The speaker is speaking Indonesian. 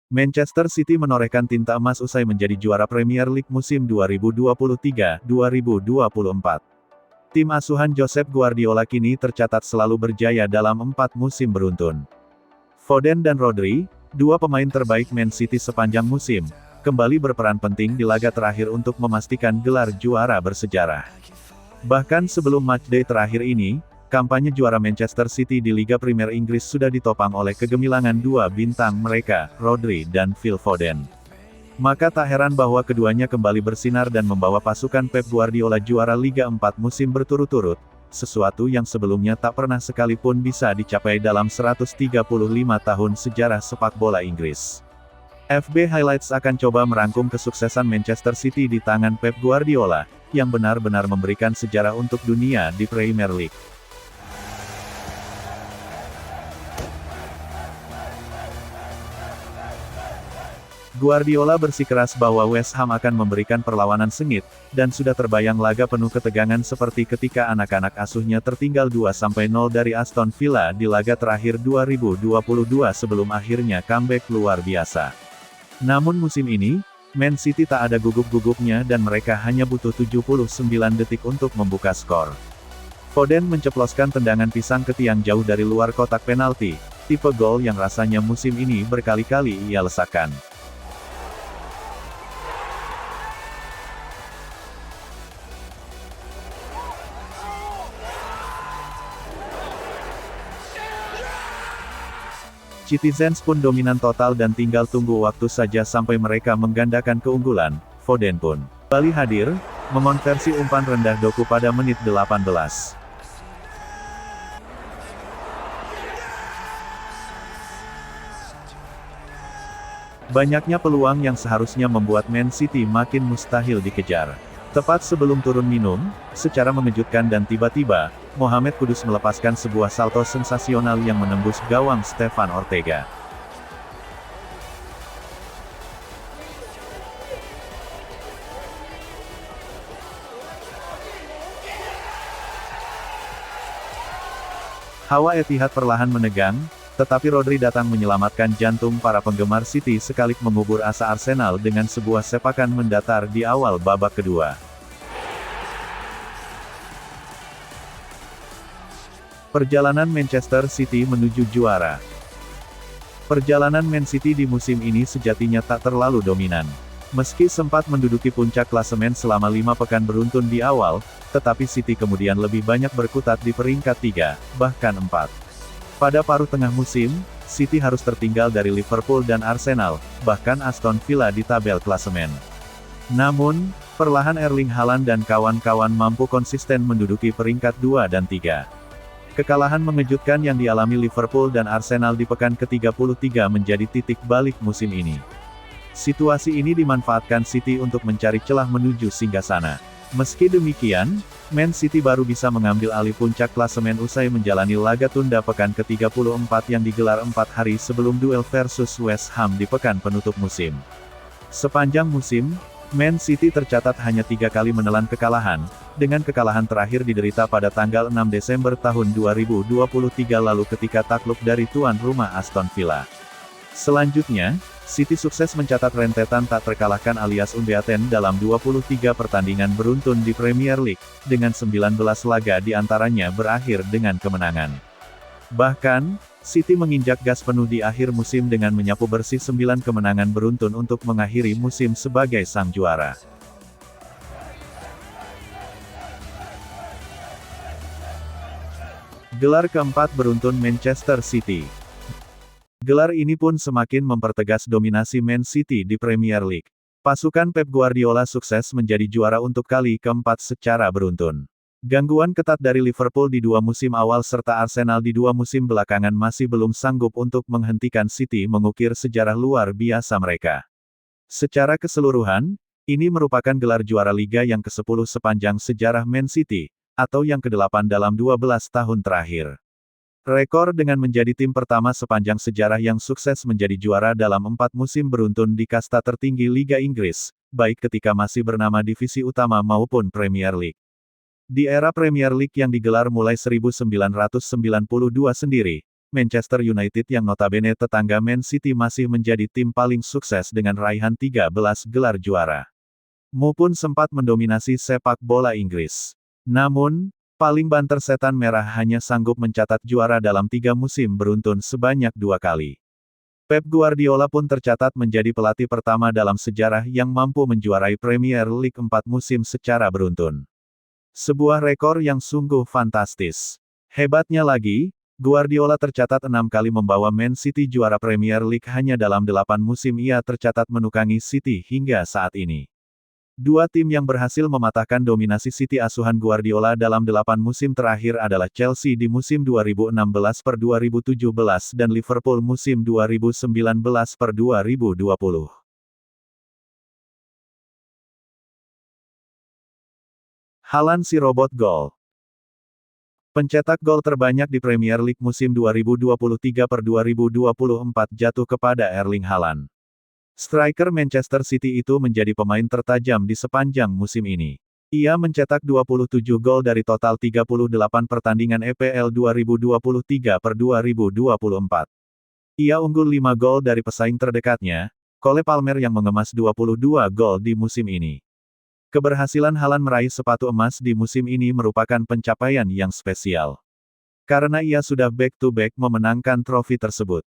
Manchester City menorehkan tinta emas usai menjadi juara Premier League musim 2023-2024. Tim asuhan Josep Guardiola kini tercatat selalu berjaya dalam 4 musim beruntun. Foden dan Rodri, dua pemain terbaik Man City sepanjang musim, kembali berperan penting di laga terakhir untuk memastikan gelar juara bersejarah. Bahkan sebelum matchday terakhir ini, kampanye juara Manchester City di Liga Premier Inggris sudah ditopang oleh kegemilangan dua bintang mereka, Rodri dan Phil Foden. Maka tak heran bahwa keduanya kembali bersinar dan membawa pasukan Pep Guardiola juara Liga 4 musim berturut-turut, sesuatu yang sebelumnya tak pernah sekalipun bisa dicapai dalam 135 tahun sejarah sepak bola Inggris. FB Highlights akan coba merangkum kesuksesan Manchester City di tangan Pep Guardiola, yang benar-benar memberikan sejarah untuk dunia di Premier League. Guardiola bersikeras bahwa West Ham akan memberikan perlawanan sengit, dan sudah terbayang laga penuh ketegangan seperti ketika anak-anak asuhnya tertinggal 2-0 dari Aston Villa di laga terakhir 2022 sebelum akhirnya comeback luar biasa. Namun musim ini, Man City tak ada gugup-gugupnya dan mereka hanya butuh 79 detik untuk membuka skor. Foden menceploskan tendangan pisang ke tiang jauh dari luar kotak penalti, tipe gol yang rasanya musim ini berkali-kali ia lesakan. Citizens pun dominan total dan tinggal tunggu waktu saja sampai mereka menggandakan keunggulan. Foden pun kembali hadir, mengonversi umpan rendah Doku pada menit 18. Banyaknya peluang yang seharusnya membuat Man City makin mustahil dikejar. Tepat sebelum turun minum, secara mengejutkan dan tiba-tiba, Mohamed Kudus melepaskan sebuah salto sensasional yang menembus gawang Stefan Ortega. Hawa Etihad perlahan menegang, tetapi Rodri datang menyelamatkan jantung para penggemar City sekaligus mengubur asa Arsenal dengan sebuah sepakan mendatar di awal babak kedua. Perjalanan Manchester City menuju juara. Perjalanan Man City di musim ini sejatinya tak terlalu dominan. Meski sempat menduduki puncak klasemen selama 5 pekan beruntun di awal, tetapi City kemudian lebih banyak berkutat di peringkat 3, bahkan 4. Pada paruh tengah musim, City harus tertinggal dari Liverpool dan Arsenal, bahkan Aston Villa di tabel klasemen. Namun, perlahan Erling Haaland dan kawan-kawan mampu konsisten menduduki peringkat 2 dan 3. Kekalahan mengejutkan yang dialami Liverpool dan Arsenal di pekan ke-33 menjadi titik balik musim ini. Situasi ini dimanfaatkan City untuk mencari celah menuju singgasana. Meski demikian, Man City baru bisa mengambil alih puncak klasemen usai menjalani laga tunda pekan ke-34 yang digelar 4 hari sebelum duel versus West Ham di pekan penutup musim. Sepanjang musim, Man City tercatat hanya 3 kali menelan kekalahan, dengan kekalahan terakhir diderita pada tanggal 6 Desember tahun 2023 lalu ketika takluk dari tuan rumah Aston Villa. Selanjutnya, City sukses mencatat rentetan tak terkalahkan alias unbeaten dalam 23 pertandingan beruntun di Premier League, dengan 19 laga di antaranya berakhir dengan kemenangan. Bahkan, City menginjak gas penuh di akhir musim dengan menyapu bersih 9 kemenangan beruntun untuk mengakhiri musim sebagai sang juara. Gelar keempat beruntun Manchester City. Gelar ini pun semakin mempertegas dominasi Man City di Premier League. Pasukan Pep Guardiola sukses menjadi juara untuk kali keempat secara beruntun. Gangguan ketat dari Liverpool di 2 musim awal serta Arsenal di 2 musim belakangan masih belum sanggup untuk menghentikan City mengukir sejarah luar biasa mereka. Secara keseluruhan, ini merupakan gelar juara Liga yang ke-10 sepanjang sejarah Man City, atau yang ke-8 dalam 12 tahun terakhir. Rekor dengan menjadi tim pertama sepanjang sejarah yang sukses menjadi juara dalam 4 musim beruntun di kasta tertinggi Liga Inggris, baik ketika masih bernama divisi utama maupun Premier League. Di era Premier League yang digelar mulai 1992 sendiri, Manchester United yang notabene tetangga Man City masih menjadi tim paling sukses dengan raihan 13 gelar juara. Mu pun sempat mendominasi sepak bola Inggris. Namun, paling banter setan merah hanya sanggup mencatat juara dalam 3 musim beruntun sebanyak 2 kali. Pep Guardiola pun tercatat menjadi pelatih pertama dalam sejarah yang mampu menjuarai Premier League 4 musim secara beruntun. Sebuah rekor yang sungguh fantastis. Hebatnya lagi, Guardiola tercatat 6 kali membawa Man City juara Premier League hanya dalam 8 musim ia tercatat menukangi City hingga saat ini. Dua tim yang berhasil mematahkan dominasi City asuhan Guardiola dalam 8 musim terakhir adalah Chelsea di musim 2016-2017 dan Liverpool musim 2019-2020. Haaland si robot gol. Pencetak gol terbanyak di Premier League musim 2023-2024 jatuh kepada Erling Haaland. Striker Manchester City itu menjadi pemain tertajam di sepanjang musim ini. Ia mencetak 27 gol dari total 38 pertandingan EPL 2023-2024. Ia unggul 5 gol dari pesaing terdekatnya, Cole Palmer yang mengemas 22 gol di musim ini. Keberhasilan Haaland meraih sepatu emas di musim ini merupakan pencapaian yang spesial. Karena ia sudah back-to-back memenangkan trofi tersebut.